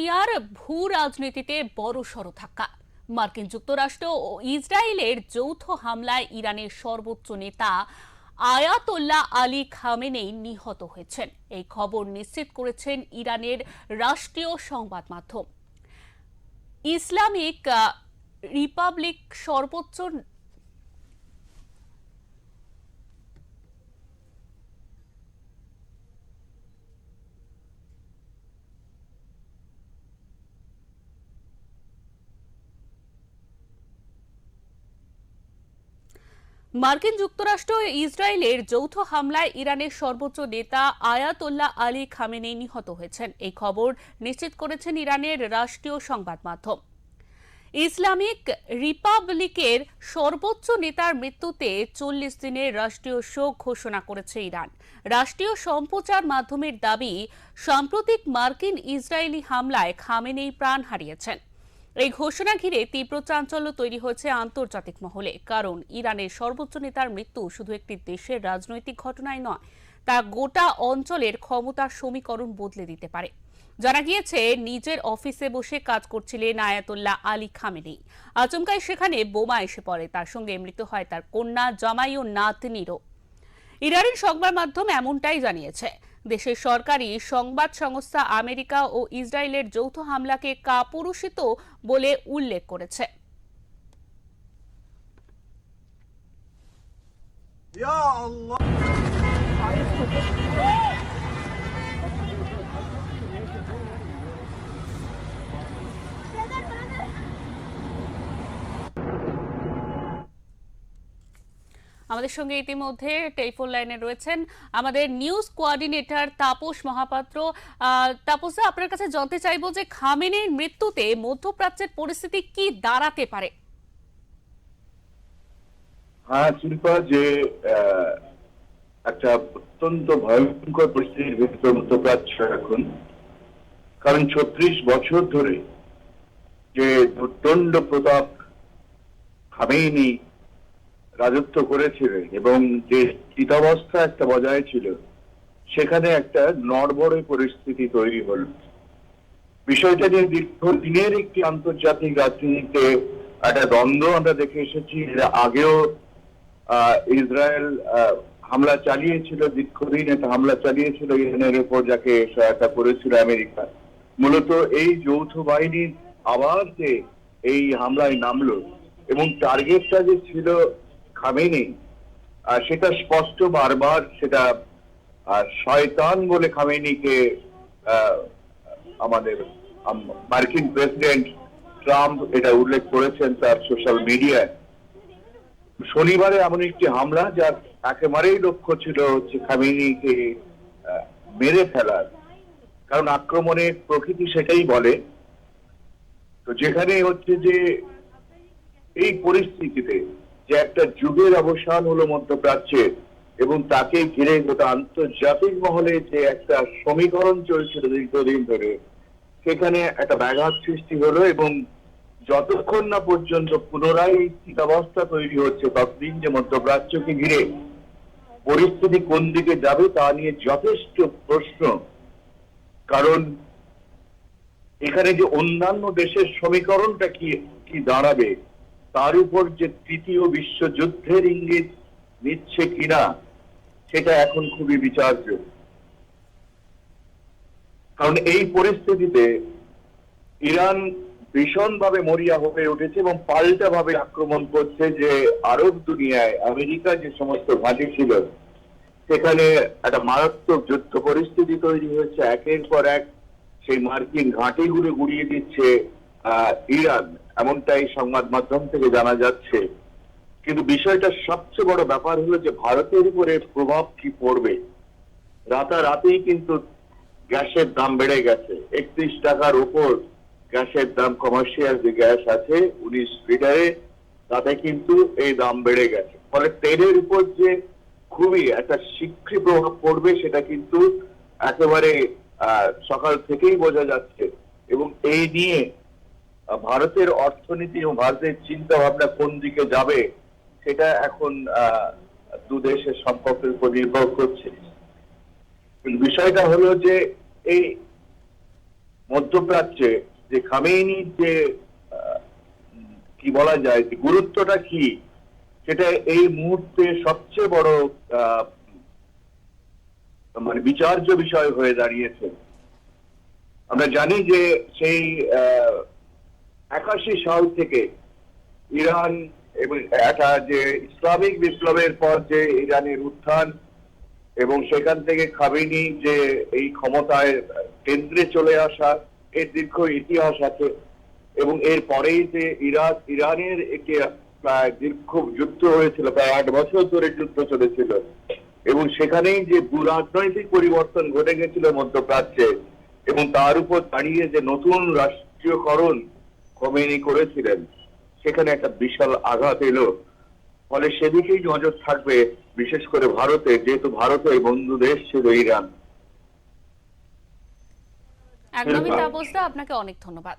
দুনিয়ার ভূ রাজনীতিতে বড়সড় ধাক্কা। মার্কিন যুক্তরাষ্ট্র ও ইসরায়েলের যৌথ হামলায় ইরানের সর্বোচ্চ নেতা আয়াতোল্লাহ আলী খামেনেই নিহত হয়েছেন। এই খবর নিশ্চিত করেছেন ইরানের রাষ্ট্রীয় সংবাদ মাধ্যম। ইসলামিক রিপাবলিক সর্বোচ্চ মার্কিন যুক্তরাষ্ট্র ও ইসরায়েলের যৌথ হামলায় ইরানের সর্বোচ্চ নেতা আয়াতোল্লাহ আলী খামেনেই নিহত হয়েছেন। এই খবর নিশ্চিত করেছেন ইরানের রাষ্ট্রীয় সংবাদ মাধ্যম। ইসলামিক রিপাবলিকের সর্বোচ্চ নেতার মৃত্যুতে 40 দিনের রাষ্ট্রীয় শোক ঘোষণা করেছে ইরান। রাষ্ট্রীয় সম্প্রচার মাধ্যমের দাবি, সাম্প্রতিক মার্কিন ইসরায়েলি হামলায় খামেনেই প্রাণ হারিয়েছেন। এই ঘোষণা ঘিরে তীব্র চাঞ্চল্য তৈরি হয়েছে আন্তর্জাতিক মহলে। কারণ ইরানের সর্বোচ্চ নেতার মৃত্যু শুধু একটি দেশের রাজনৈতিক ঘটনাই নয়, তা গোটা অঞ্চলের ক্ষমতার সমীকরণ বদলে দিতে পারে। জানা গিয়েছে, নিজের অফিসে বসে কাজ করছিলেন আয়াতোল্লাহ আলী খামেনেই। আচমকাই সেখানে বোমা এসে পড়ে। তার সঙ্গে মৃত্যু হয় তার কন্যা, জামাই ও নাতনিরও। ইরানের সংবাদ মাধ্যম এমনটাই জানিয়েছে। দেশের সরকারি সংবাদ সংস্থা আমেরিকা ও ইসরায়েলের যৌথ হামলাকে কাপুরুষিত বলে উল্লেখ করেছে। আমাদের সঙ্গে ইতিমধ্যে টেলিফোন লাইনে রয়েছেন আমাদের নিউজ কোঅর্ডিনেটর তাপস মহাপাত্র। তাপস, আপনার কাছে জানতে চাইবো যে খামেনেইর মৃত্যুতে মধ্যপ্রাচ্যের পরিস্থিতি কি দাঁড়াতে পারে? হ্যাঁ শিল্পা, যে একটা অত্যন্ত ভয়ঙ্কর পরিস্থিতির ভিতরে মধ্যপ্রাচ্য এখন। কারণ 36 বছর ধরে যে দুর্দণ্ড প্রতাপ খামেনি রাজত্ব করেছিলেন এবং যে স্থিতাবস্থা একটা বজায় ছিল, সেখানে একটা নড়বড়ে পরিস্থিতি তৈরি হল। বিষয়টা নিয়ে দীর্ঘদিনের একটি আন্তর্জাতিক রাজনীতিতে একটা দ্বন্দ্ব আমরা দেখে এসেছি। এর আগেও ইসরায়েল হামলা চালিয়েছিল, দীর্ঘদিন একটা হামলা চালিয়েছিল ইরানের উপর, যাকে সহায়তা করেছিল আমেরিকা। মূলত এই যৌথ বাহিনী আবার যে এই হামলায় নামলো এবং টার্গেটটা যে ছিল খামেনি, সেটা স্পষ্ট। বারবার সেটা শয়তান বলে খামেনিকে আমাদের মার্কিন প্রেসিডেন্ট ট্রাম্প এটা উল্লেখ করেছেন তার সোশ্যাল মিডিয়ায়। শনিবারে এমন একটি হামলা যার একেবারেই লক্ষ্য ছিল হচ্ছে খামেনিকে মেরে ফেলার, কারণ আক্রমণের প্রকৃতি সেটাই বলে। তো যেখানে হচ্ছে যে এই পরিস্থিতিতে যে একটা যুগের অবসান হলো মধ্যপ্রাচ্যে এবং তাকে ঘিরে গোটা আন্তর্জাতিক মহলে যে একটা সমীকরণ চলছিল দীর্ঘদিন ধরে, সেখানে একটা ব্যাঘাত সৃষ্টি হলো এবং যতক্ষণ না পর্যন্ত পুনরায় স্থিতাবস্থা তৈরি হচ্ছে, ততদিন যে মধ্যপ্রাচ্যকে ঘিরে পরিস্থিতি কোন দিকে যাবে তা নিয়ে যথেষ্ট প্রশ্ন। কারণ এখানে যে অন্যান্য দেশের সমীকরণটা কি দাঁড়াবে, তার উপর যে তৃতীয় বিশ্বযুদ্ধের ইঙ্গিত নিচ্ছে কিনা, সেটা এখন খুবই বিচার্য। কারণ এই পরিস্থিতিতে ইরান ভীষণভাবে মরিয়া হয়ে উঠেছে এবং পাল্টা ভাবে আক্রমণ করছে। যে আরব দুনিয়ায় আমেরিকা যে সমস্ত ঘাঁটি ছিল, সেখানে একটা মারাত্মক যুদ্ধ পরিস্থিতি তৈরি হয়েছে। একের পর এক সেই মার্কিন ঘাঁটিগুলো গুড়িয়ে দিচ্ছে ইরান, এমনটাই সংবাদ মাধ্যম থেকে জানা যাচ্ছে। কিন্তু বিষয়টা সবচেয়ে বড় ব্যাপার হলো যে ভারতের উপরে প্রভাব কি পড়বে। রাতারাতেই কিন্তু গ্যাসের দাম বেড়ে গেছে। 31 টাকার উপর গ্যাসের দাম, কমার্শিয়াল যে গ্যাস আছে 19 লিটারে, তাতে কিন্তু এই দাম বেড়ে গেছে। ফলে তেলের উপর যে খুবই একটা শীঘ্রই প্রভাব পড়বে, সেটা কিন্তু একেবারে সকাল থেকেই বোঝা যাচ্ছে। এবং এই নিয়ে ভারতের অর্থনীতি এবং ভারতের চিন্তা ভাবনা কোন দিকে যাবে, সেটা এখন দু দেশের সম্পর্কের উপর নির্ভর করছে। বিষয়টা হলো যে এই মধ্যপ্রাচ্যে যে খামেনির যে কি বলা যায় যে গুরুত্বটা কি, সেটা এই মুহূর্তে সবচেয়ে বড় মানে বিচার্য বিষয় হয়ে দাঁড়িয়েছে। আমরা জানি যে সেই 81 সাল থেকে ইরান এবং একটা যে ইসলামিক বিপ্লবের পর যে ইরানের উত্থান এবং সেখান থেকে খামেনি যে এই ক্ষমতায় কেন্দ্রে চলে আসা, এর দীর্ঘ ইতিহাস আছে। এবং এর পরেই যে ইরানের একটি প্রায় দীর্ঘ যুদ্ধ হয়েছিল, প্রায় 8 বছর ধরে যুদ্ধ চলেছিল, এবং সেখানেই যে রাজনৈতিক পরিবর্তন ঘটে গেছিল মধ্যপ্রাচ্যে, এবং তার উপর দাঁড়িয়ে যে নতুন রাষ্ট্রীয়করণ খোমেনি করেছিলেন, সেখানে একটা বিশাল আঘাত এলো। ফলে সেদিকেই নজর থাকবে, বিশেষ করে ভারতে, যেহেতু ভারত এই বন্ধু দেশ ছিল ইরান। একদমই তাপসদা, আপনাকে অনেক ধন্যবাদ।